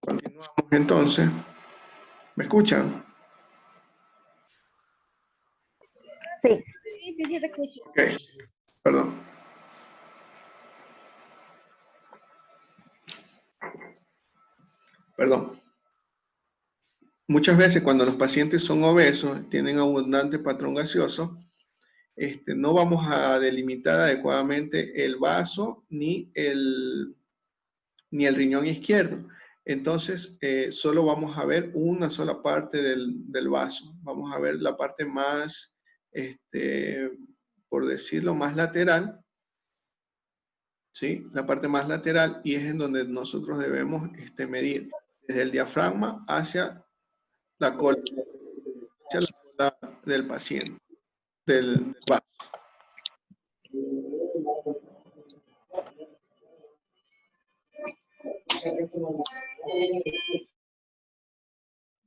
Continuamos entonces. ¿Me escuchan? Sí. Sí, te escucho. Ok, perdón. Perdón. Muchas veces cuando los pacientes son obesos, tienen abundante patrón gaseoso, no vamos a delimitar adecuadamente el vaso ni el riñón izquierdo. Entonces, solo vamos a ver una sola parte del vaso. Vamos a ver la parte más, por decirlo, más lateral, ¿sí? La parte más lateral, y es en donde nosotros debemos medir desde el diafragma hacia la cola, hacia la cola del paciente, del vaso.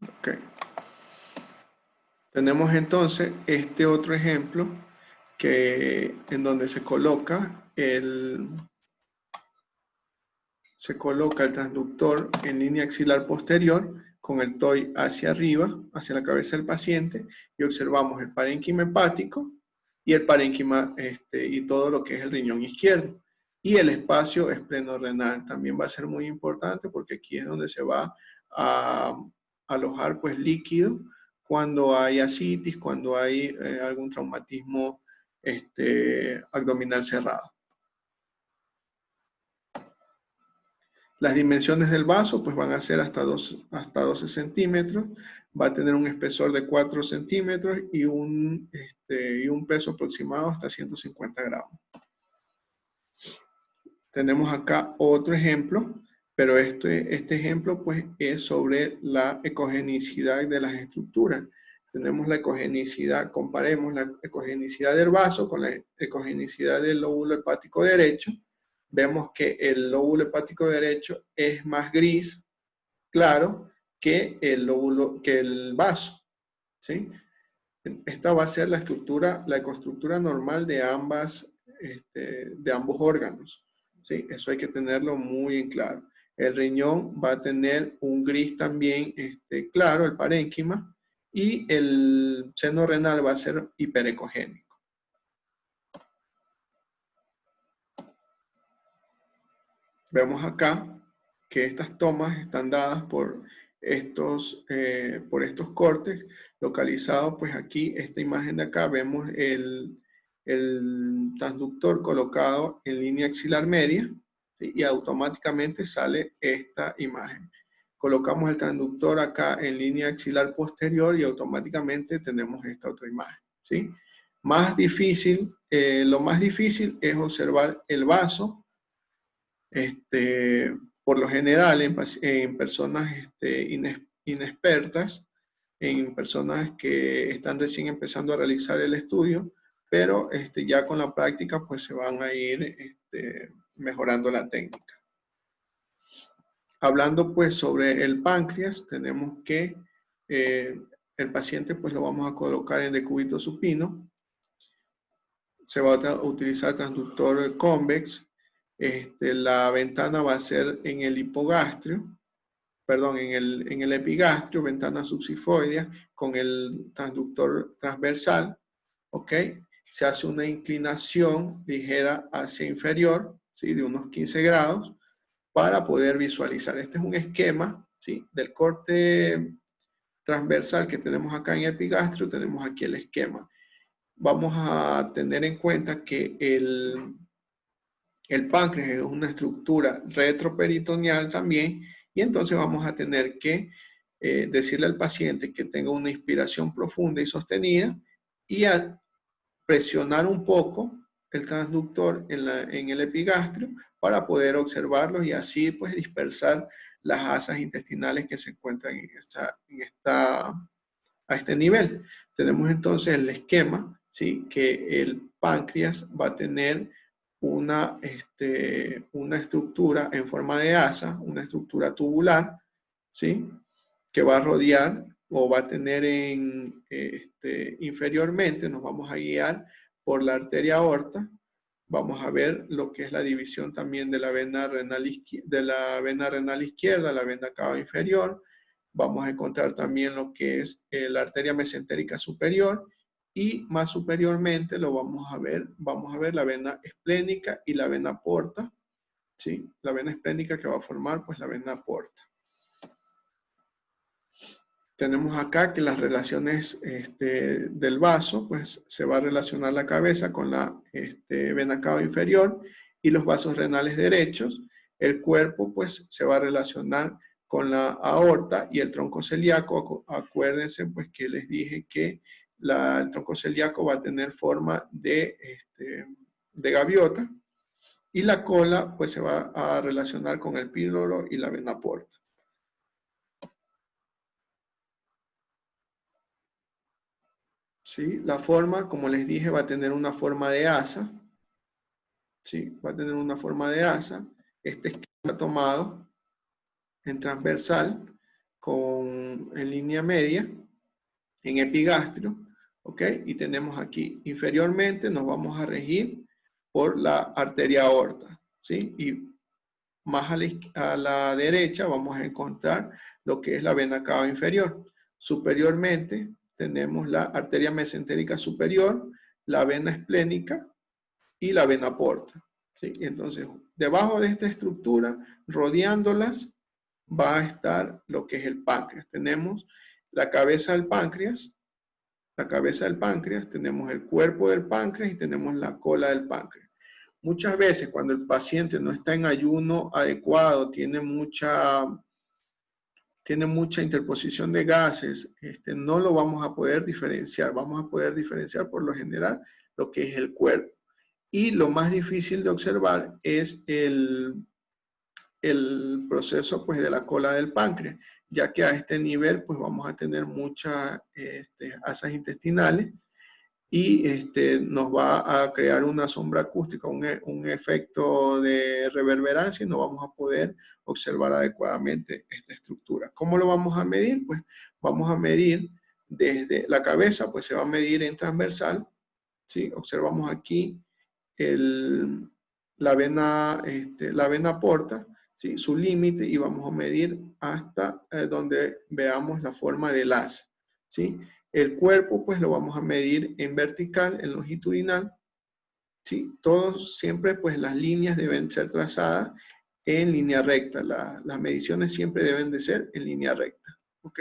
Ok. Tenemos entonces este otro ejemplo en donde se coloca el transductor en línea axilar posterior con el TOI hacia arriba, hacia la cabeza del paciente, y observamos el parénquima hepático y el parénquima y todo lo que es el riñón izquierdo. Y el espacio esplenorenal también va a ser muy importante porque aquí es donde se va a alojar pues líquido cuando hay ascitis, cuando hay algún traumatismo abdominal cerrado. Las dimensiones del vaso pues van a ser hasta 12 centímetros, va a tener un espesor de 4 centímetros y un peso aproximado hasta 150 gramos. Tenemos acá otro ejemplo, pero este ejemplo pues es sobre la ecogenicidad de las estructuras. Tenemos la ecogenicidad, comparemos la ecogenicidad del vaso con la ecogenicidad del lóbulo hepático derecho. Vemos que el lóbulo hepático derecho es más gris claro que el vaso, ¿sí? Esta va a ser la ecoestructura normal de ambos órganos, ¿sí? Eso hay que tenerlo muy en claro. El riñón va a tener un gris también claro, el parénquima, y el seno renal va a ser hiperecogénico. Vemos acá que estas tomas están dadas por estos cortes localizados, pues aquí, esta imagen de acá, vemos el transductor colocado en línea axilar media, ¿sí? Y automáticamente sale esta imagen. Colocamos el transductor acá en línea axilar posterior y automáticamente tenemos esta otra imagen, ¿sí? Más difícil, lo más difícil es observar el vaso. Por lo general en personas inexpertas, en personas que están recién empezando a realizar el estudio, pero ya con la práctica pues se van a ir mejorando la técnica. Hablando pues sobre el páncreas, tenemos que el paciente pues lo vamos a colocar en decúbito supino. Se va a utilizar transductor convex. La ventana va a ser en el hipogastrio, perdón, en el epigastrio, ventana subsifoidea, con el transductor transversal, ¿ok? Se hace una inclinación ligera hacia inferior, ¿sí? De unos 15 grados, para poder visualizar. Este es un esquema, ¿sí? Del corte transversal que tenemos acá en el epigastrio, tenemos aquí el esquema. Vamos a tener en cuenta que el páncreas es una estructura retroperitoneal también, y entonces vamos a tener que decirle al paciente que tenga una inspiración profunda y sostenida y a presionar un poco el transductor en el epigastrio para poder observarlos y así pues dispersar las asas intestinales que se encuentran a este nivel. Tenemos entonces el esquema, ¿sí? Que el páncreas va a tener una estructura en forma de asa, una estructura tubular, ¿sí? Que va a rodear o va a tener inferiormente, nos vamos a guiar por la arteria aorta. Vamos a ver lo que es la división también de la vena renal izquierda, la vena cava inferior. Vamos a encontrar también lo que es la arteria mesentérica superior y más superiormente lo vamos a ver la vena esplénica y la vena porta, ¿sí? La vena esplénica que va a formar pues la vena porta. Tenemos acá que las relaciones del vaso, pues se va a relacionar la cabeza con la vena cava inferior y los vasos renales derechos. El cuerpo, pues, se va a relacionar con la aorta y el tronco celíaco. Acuérdense, pues, que les dije que el tronco celíaco va a tener forma de gaviota y la cola, pues, se va a relacionar con el píloro y la vena porta. ¿Sí? La forma, como les dije, va a tener una forma de asa. ¿Sí? Va a tener una forma de asa. Este esquema tomado en transversal, en línea media, en epigastrio. ¿Ok? Y tenemos aquí, inferiormente, nos vamos a regir por la arteria aorta. ¿Sí? Y más a la derecha vamos a encontrar lo que es la vena cava inferior. Superiormente tenemos la arteria mesentérica superior, la vena esplénica y la vena porta. ¿Sí? Entonces, debajo de esta estructura, rodeándolas, va a estar lo que es el páncreas. Tenemos la cabeza del páncreas, tenemos el cuerpo del páncreas y tenemos la cola del páncreas. Muchas veces cuando el paciente no está en ayuno adecuado, tiene mucha interposición de gases, no lo vamos a poder diferenciar. Vamos a poder diferenciar por lo general lo que es el cuerpo. Y lo más difícil de observar es el proceso pues, de la cola del páncreas, ya que a este nivel pues, vamos a tener muchas asas intestinales y nos va a crear una sombra acústica, un efecto de reverberancia y no vamos a poder observar adecuadamente esta estructura. ¿Cómo lo vamos a medir? Pues vamos a medir desde la cabeza, pues se va a medir en transversal, ¿sí? Observamos aquí la vena porta, ¿sí? Su límite y vamos a medir hasta donde veamos la forma del asa, ¿sí? El cuerpo, pues lo vamos a medir en vertical, en longitudinal, ¿sí? Todos siempre, pues las líneas deben ser trazadas en línea recta. Las mediciones siempre deben de ser en línea recta, ¿ok?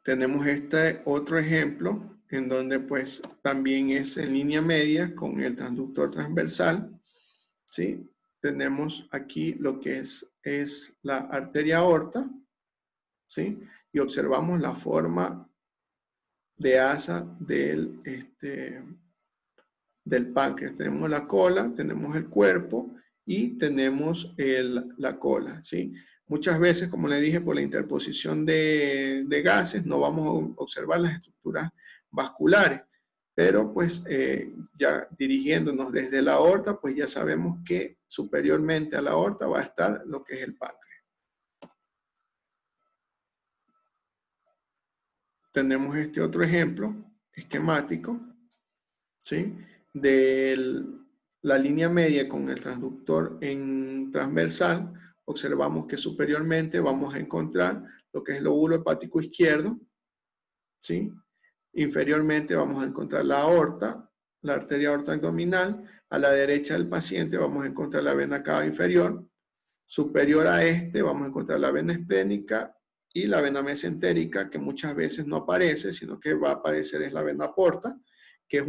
Tenemos este otro ejemplo en donde pues también es en línea media con el transductor transversal, ¿sí? Tenemos aquí lo que es la arteria aorta, ¿sí? Y observamos la forma de asa del páncreas. Tenemos la cola, tenemos el cuerpo y tenemos la cola, ¿sí? Muchas veces, como le dije, por la interposición de gases, no vamos a observar las estructuras vasculares, pero pues ya dirigiéndonos desde la aorta, pues ya sabemos que superiormente a la aorta va a estar lo que es el páncreas. Tenemos este otro ejemplo esquemático, ¿sí? De la línea media con el transductor en transversal, observamos que superiormente vamos a encontrar lo que es el lóbulo hepático izquierdo, ¿sí? Inferiormente vamos a encontrar la aorta, la arteria aorta abdominal. A la derecha del paciente vamos a encontrar la vena cava inferior. Superior a este vamos a encontrar la vena esplénica y la vena mesentérica, que muchas veces no aparece, sino que va a aparecer es la vena porta, que es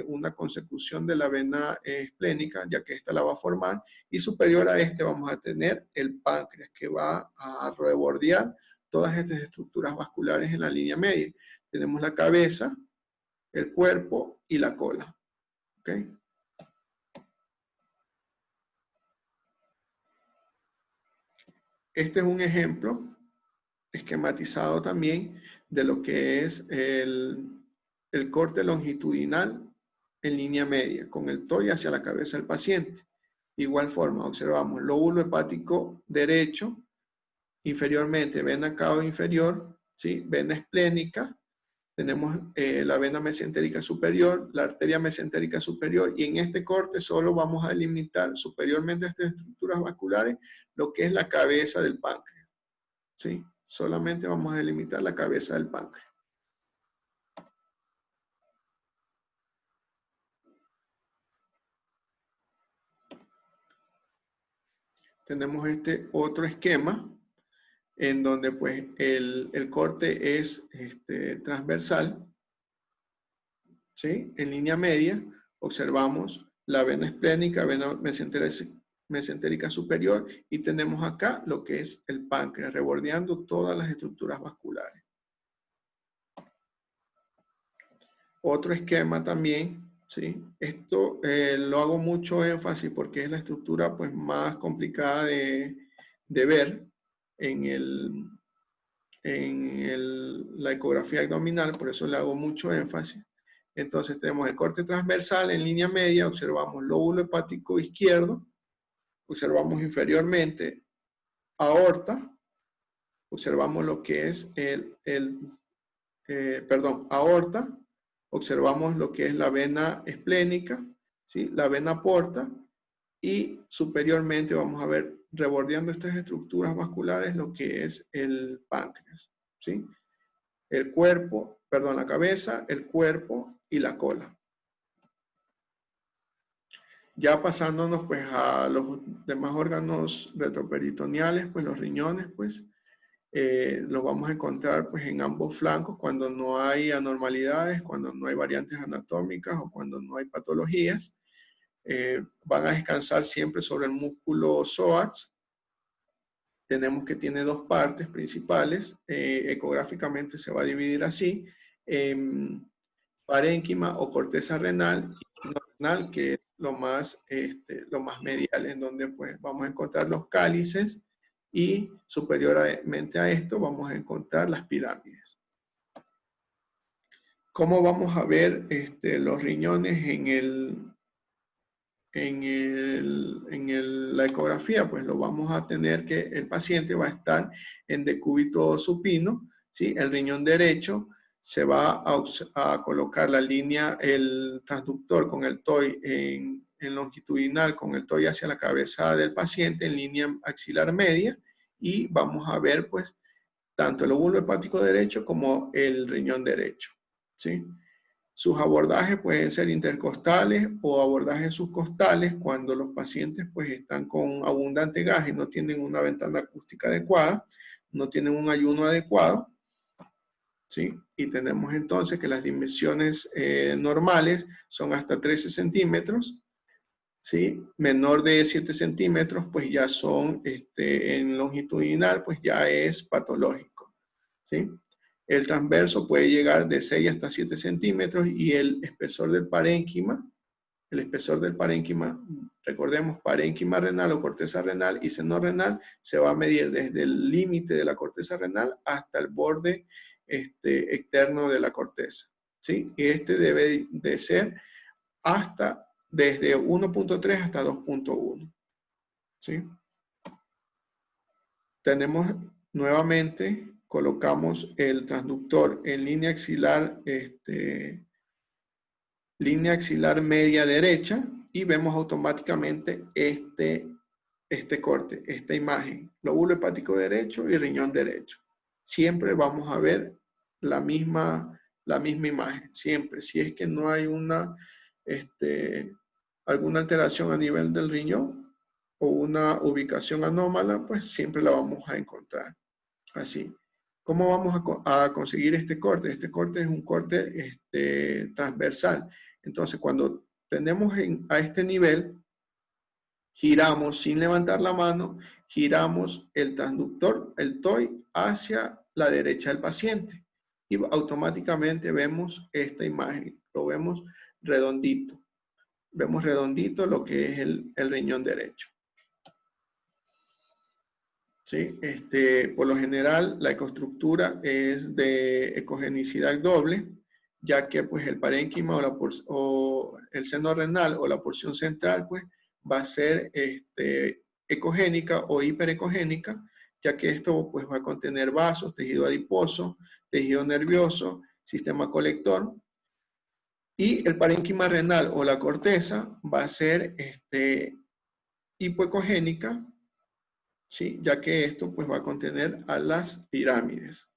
una consecución de la vena esplénica, ya que esta la va a formar, y superior a este vamos a tener el páncreas, que va a rebordear todas estas estructuras vasculares en la línea media. Tenemos la cabeza, el cuerpo y la cola. ¿Ok? Este es un ejemplo esquematizado también de lo que es el corte longitudinal en línea media, con el TOI hacia la cabeza del paciente. De igual forma, observamos lóbulo hepático derecho, inferiormente vena cava inferior, ¿sí? Vena esplénica, tenemos la vena mesentérica superior, la arteria mesentérica superior, y en este corte solo vamos a delimitar superiormente a estas estructuras vasculares lo que es la cabeza del páncreas, ¿sí? Solamente vamos a delimitar la cabeza del páncreas. Tenemos este otro esquema en donde pues el corte es transversal, ¿sí? En línea media observamos la vena esplénica, vena mesentérica superior, y tenemos acá lo que es el páncreas, rebordeando todas las estructuras vasculares. Otro esquema también, ¿sí? Esto lo hago mucho énfasis porque es la estructura pues más complicada de ver en la ecografía abdominal, por eso le hago mucho énfasis. Entonces tenemos el corte transversal en línea media, observamos lóbulo hepático izquierdo, observamos inferiormente aorta, observamos lo que es aorta, observamos lo que es la vena esplénica, ¿sí? La vena porta, y superiormente vamos a ver, rebordeando estas estructuras vasculares, lo que es el páncreas, ¿sí? El cuerpo, la cabeza, el cuerpo y la cola. Ya pasándonos pues a los demás órganos retroperitoneales, pues los riñones, pues los vamos a encontrar pues en ambos flancos cuando no hay anormalidades, cuando no hay variantes anatómicas o cuando no hay patologías. Van a descansar siempre sobre el músculo psoas. Tenemos que tiene dos partes principales, ecográficamente se va a dividir así, parénquima o corteza renal, y no renal, que es lo más medial, en donde pues vamos a encontrar los cálices, y superiormente a esto vamos a encontrar las pirámides. ¿Cómo vamos a ver los riñones la ecografía? Pues lo vamos a tener que el paciente va a estar en decúbito supino, ¿sí? El riñón derecho se va a colocar la línea, el transductor con el TOI en longitudinal, con el TOI hacia la cabeza del paciente en línea axilar media, y vamos a ver pues tanto el lóbulo hepático derecho como el riñón derecho, ¿sí? Sus abordajes pueden ser intercostales o abordajes subcostales cuando los pacientes pues están con abundante gas y no tienen una ventana acústica adecuada, no tienen un ayuno adecuado, ¿sí? Y tenemos entonces que las dimensiones normales son hasta 13 centímetros, ¿sí? Menor de 7 centímetros pues ya son en longitudinal, pues ya es patológico, ¿sí? El transverso puede llegar de 6 hasta 7 centímetros, y el espesor del parénquima, recordemos, parénquima renal o corteza renal y seno renal, se va a medir desde el límite de la corteza renal hasta el borde externo de la corteza, ¿sí? Y debe de ser desde 1.3 hasta 2.1, ¿sí? Tenemos nuevamente, colocamos el transductor en línea axilar, línea axilar media derecha, y vemos automáticamente este corte, esta imagen, lóbulo hepático derecho y riñón derecho. Siempre vamos a ver la misma imagen, siempre. Si es que no hay alguna alteración a nivel del riñón o una ubicación anómala, pues siempre la vamos a encontrar. Así. ¿Cómo vamos a conseguir este corte? Este corte es un corte transversal. Entonces, cuando tenemos a este nivel, giramos sin levantar la mano, giramos el transductor, el TOI, hacia la derecha del paciente. Y automáticamente vemos esta imagen, lo vemos redondito. Vemos redondito lo que es el riñón derecho. ¿Sí? Por lo general, la ecoestructura es de ecogenicidad doble, ya que pues, el parénquima o el seno renal o la porción central pues, va a ser ecogénica o hiperecogénica, ya que esto pues, va a contener vasos, tejido adiposo, tejido nervioso, sistema colector. Y el parénquima renal o la corteza va a ser hipoecogénica, ¿sí? Ya que esto pues, va a contener a las pirámides.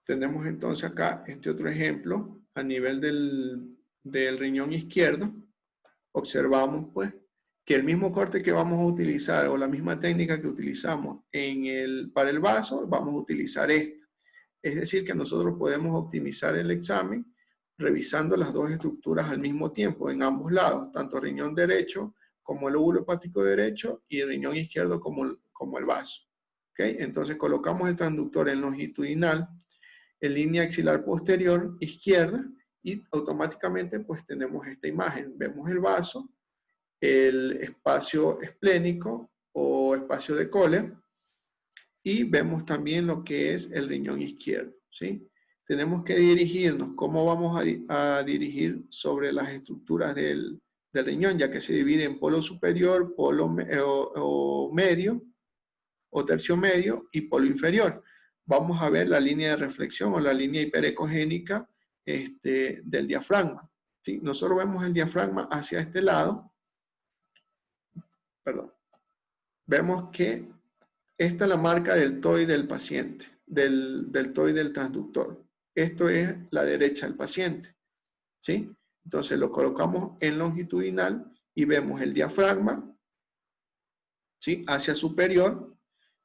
Tenemos entonces acá este otro ejemplo a nivel del riñón izquierdo. Observamos pues que el mismo corte que vamos a utilizar o la misma técnica que utilizamos para el vaso, vamos a utilizar esta. Es decir, que nosotros podemos optimizar el examen revisando las dos estructuras al mismo tiempo en ambos lados, tanto riñón derecho como el lóbulo hepático derecho y el riñón izquierdo como el vaso. ¿Okay? Entonces colocamos el transductor en longitudinal, en línea axilar posterior izquierda y automáticamente pues tenemos esta imagen. Vemos el vaso, el espacio esplénico o espacio de Kohler y vemos también lo que es el riñón izquierdo, ¿sí? Tenemos que dirigirnos, ¿cómo vamos a dirigir sobre las estructuras del riñón? Ya que se divide en polo superior, polo o medio, o tercio medio y polo inferior. Vamos a ver la línea de reflexión o la línea hiperecogénica del diafragma. ¿Sí? Nosotros vemos el diafragma hacia este lado. Perdón. Vemos que esta es la marca del TOI del paciente, del TOI del transductor. Esto es la derecha del paciente. ¿Sí? Entonces lo colocamos en longitudinal y vemos el diafragma, ¿sí? Hacia superior.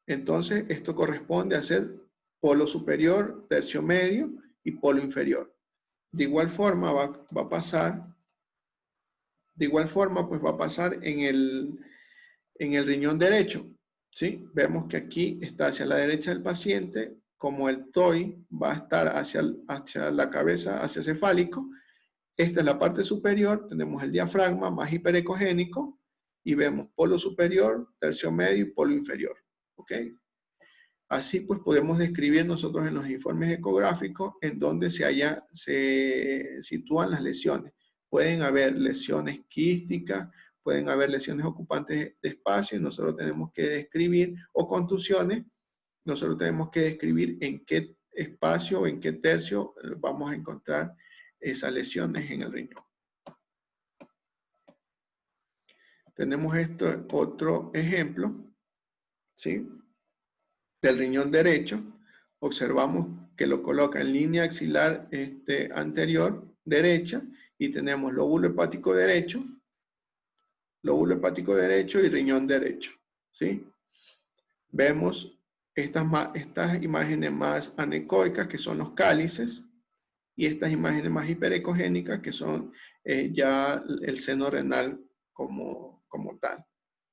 Entonces esto corresponde a ser polo superior, tercio medio y polo inferior. De igual forma va a pasar, pues va a pasar en el riñón derecho. ¿Sí? Vemos que aquí está hacia la derecha del paciente, como el TOI va a estar hacia la cabeza, hacia cefálico. Esta es la parte superior, tenemos el diafragma más hiperecogénico y vemos polo superior, tercio medio y polo inferior. ¿Ok? Así pues podemos describir nosotros en los informes ecográficos en donde se sitúan las lesiones. Pueden haber lesiones quísticas, pueden haber lesiones ocupantes de espacio y nosotros tenemos que describir, o contusiones, nosotros tenemos que describir en qué espacio o en qué tercio vamos a encontrar esas lesiones en el riñón. Tenemos otro ejemplo, ¿sí? Del riñón derecho. Observamos que lo coloca en línea axilar anterior derecha y tenemos lóbulo hepático derecho y riñón derecho, ¿sí? Vemos estas imágenes más anecoicas, que son los cálices, y estas imágenes más hiperecogénicas, que son ya el seno renal como tal,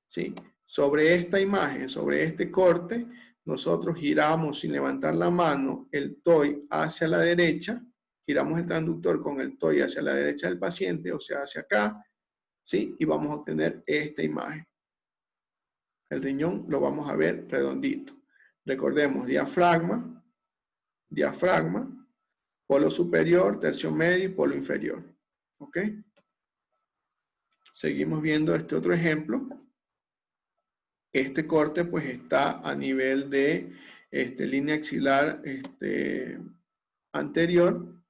¿sí? Sobre esta imagen, sobre este corte, nosotros giramos sin levantar la mano el TOI hacia la derecha, giramos el transductor con el TOI hacia la derecha del paciente, o sea, hacia acá, ¿sí? Y vamos a obtener esta imagen. El riñón lo vamos a ver redondito. Recordemos, diafragma, polo superior, tercio medio y polo inferior. ¿Ok? Seguimos viendo este otro ejemplo. Este corte pues está a nivel de línea axilar anterior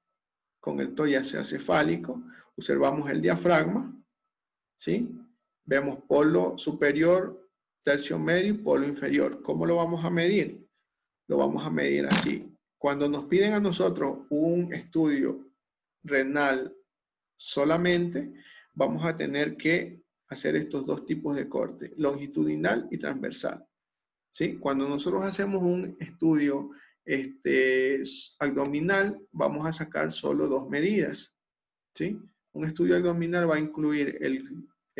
con el TOI hacia cefálico. Observamos el diafragma, ¿sí? Vemos polo superior, tercio medio y polo inferior. ¿Cómo lo vamos a medir? Lo vamos a medir así. Cuando nos piden a nosotros un estudio renal solamente, vamos a tener que hacer estos dos tipos de corte, longitudinal y transversal. ¿Sí? Cuando nosotros hacemos un estudio abdominal, vamos a sacar solo dos medidas. ¿Sí? Un estudio abdominal va a incluir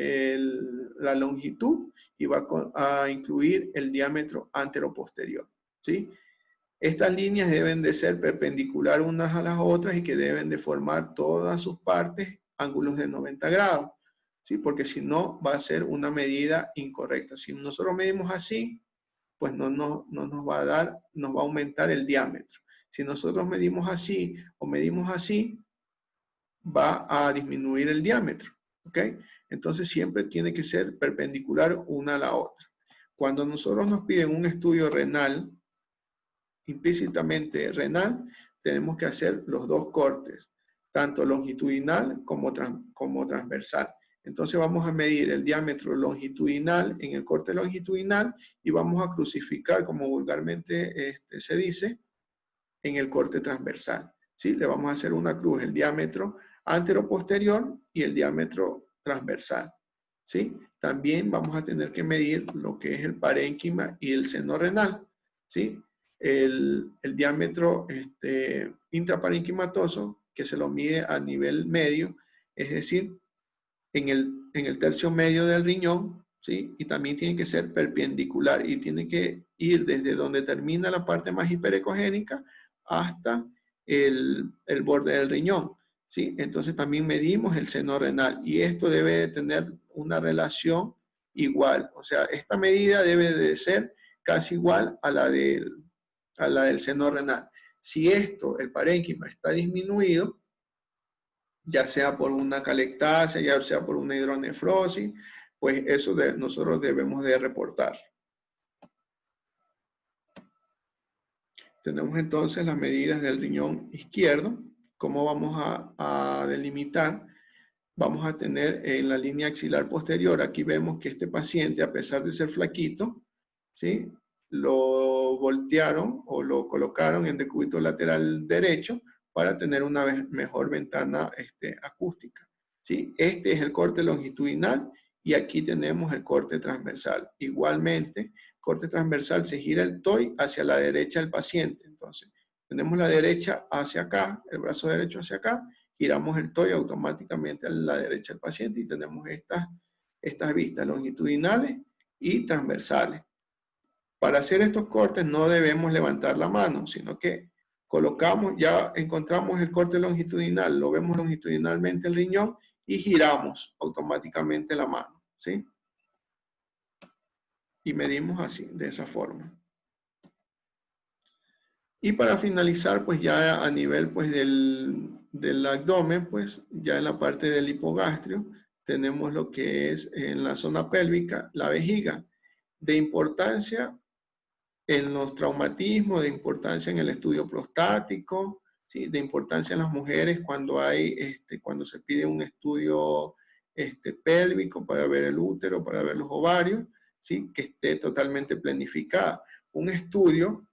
la longitud y va a incluir el diámetro antero-posterior, ¿sí? Estas líneas deben de ser perpendicular unas a las otras y que deben de formar todas sus partes ángulos de 90 grados, ¿sí? Porque si no va a ser una medida incorrecta. Si nosotros medimos así, pues no nos va a dar, nos va a aumentar el diámetro. Si nosotros medimos así o medimos así, va a disminuir el diámetro, ¿ok? Entonces siempre tiene que ser perpendicular una a la otra. Cuando nosotros nos piden un estudio renal, implícitamente renal, tenemos que hacer los dos cortes, tanto longitudinal como transversal. Entonces vamos a medir el diámetro longitudinal en el corte longitudinal y vamos a crucificar, como vulgarmente se dice, en el corte transversal, ¿sí? Le vamos a hacer una cruz, el diámetro antero-posterior y el diámetro transversal, ¿sí? También vamos a tener que medir lo que es el parénquima y el seno renal, ¿sí? El diámetro intraparenquimatoso, que se lo mide a nivel medio, es decir, en el tercio medio del riñón, ¿sí? Y también tiene que ser perpendicular y tiene que ir desde donde termina la parte más hiperecogénica hasta el borde del riñón, ¿sí? Entonces también medimos el seno renal y esto debe de tener una relación igual, o sea, esta medida debe de ser casi igual a la del seno renal. Si esto, el parénquima, está disminuido, ya sea por una calectasia, ya sea por una hidronefrosis, pues eso nosotros debemos de reportar. Tenemos entonces las medidas del riñón izquierdo. ¿Cómo vamos a delimitar? Vamos a tener en la línea axilar posterior, aquí vemos que este paciente, a pesar de ser flaquito, ¿sí? Lo voltearon o lo colocaron en decúbito lateral derecho para tener una mejor ventana acústica, ¿sí? Este es el corte longitudinal y aquí tenemos el corte transversal. Igualmente, corte transversal se gira el TOI hacia la derecha del paciente. Entonces, tenemos la derecha hacia acá, el brazo derecho hacia acá, giramos el TOI automáticamente a la derecha del paciente y tenemos estas vistas longitudinales y transversales. Para hacer estos cortes no debemos levantar la mano, sino que colocamos, ya encontramos el corte longitudinal, lo vemos longitudinalmente el riñón y giramos automáticamente la mano, ¿sí? Y medimos así, de esa forma. Y para finalizar, pues ya a nivel pues del abdomen, pues ya en la parte del hipogastrio, tenemos lo que es en la zona pélvica, la vejiga. De importancia en los traumatismos, de importancia en el estudio prostático, ¿sí? De importancia en las mujeres cuando cuando se pide un estudio pélvico para ver el útero, para ver los ovarios, ¿sí? Que esté totalmente planificada. Un estudio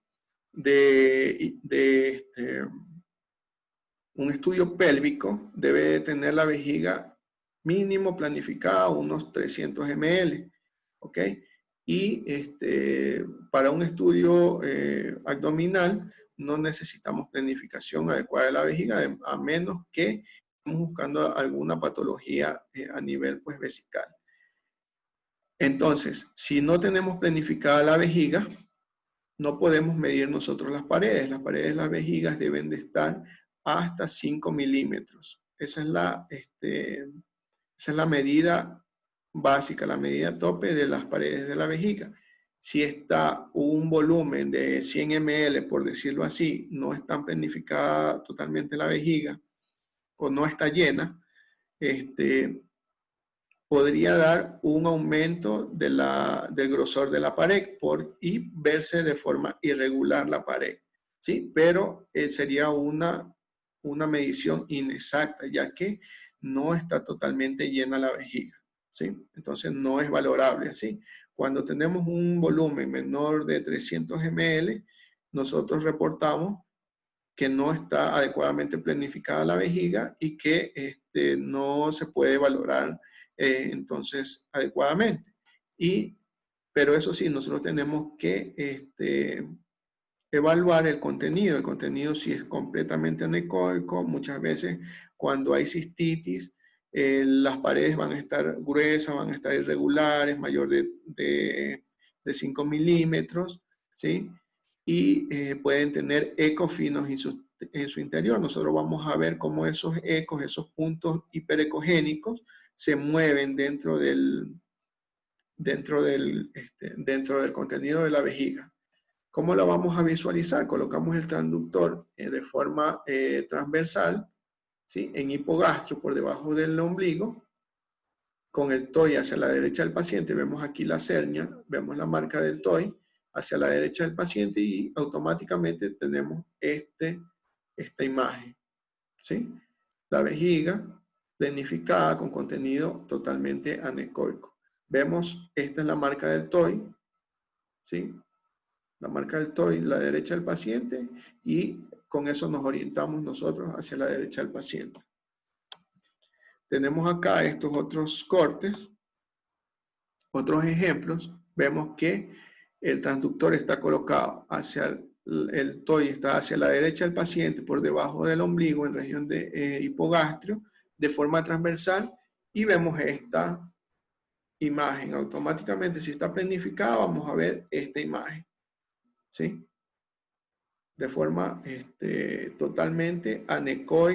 un estudio pélvico debe tener la vejiga mínimo planificada unos 300 ml, ¿ok? Y para un estudio abdominal no necesitamos planificación adecuada de la vejiga, a menos que estemos buscando alguna patología a nivel pues vesical. Entonces, si no tenemos planificada la vejiga, no podemos medir nosotros las paredes. Las paredes de las vejigas deben de estar hasta 5 milímetros. Esa es la medida básica, la medida tope de las paredes de la vejiga. Si está un volumen de 100 ml, por decirlo así, no está planificada totalmente la vejiga o no está llena, podría dar un aumento del grosor de la pared y verse de forma irregular la pared, ¿sí? Pero sería una medición inexacta, ya que no está totalmente llena la vejiga, ¿sí? Entonces no es valorable, ¿sí? Cuando tenemos un volumen menor de 300 ml, nosotros reportamos que no está adecuadamente planificada la vejiga y que no se puede valorar entonces adecuadamente. Pero eso sí, nosotros tenemos que evaluar el contenido si es completamente anecoico. Muchas veces cuando hay cistitis, las paredes van a estar gruesas, van a estar irregulares, mayor de 5 milímetros, ¿sí? Y pueden tener ecos finos en su interior. Nosotros vamos a ver cómo esos ecos, esos puntos hiperecogénicos, se mueven dentro del contenido de la vejiga. ¿Cómo lo vamos a visualizar? Colocamos el transductor de forma transversal, ¿sí? En hipogastro, por debajo del ombligo, con el TOI hacia la derecha del paciente. Vemos aquí la cernia, vemos la marca del TOI hacia la derecha del paciente y automáticamente tenemos esta imagen, ¿sí? La vejiga planificada con contenido totalmente anecoico. Vemos, esta es la marca del TOI, ¿sí? La marca del TOI, la derecha del paciente, y con eso nos orientamos nosotros hacia la derecha del paciente. Tenemos acá estos otros cortes, otros ejemplos. Vemos que el transductor está colocado hacia el TOI, está hacia la derecha del paciente, por debajo del ombligo, en región de hipogastrio, de forma transversal, y vemos esta imagen. Automáticamente, si está planificada, vamos a ver esta imagen, ¿sí? De forma totalmente anecoica.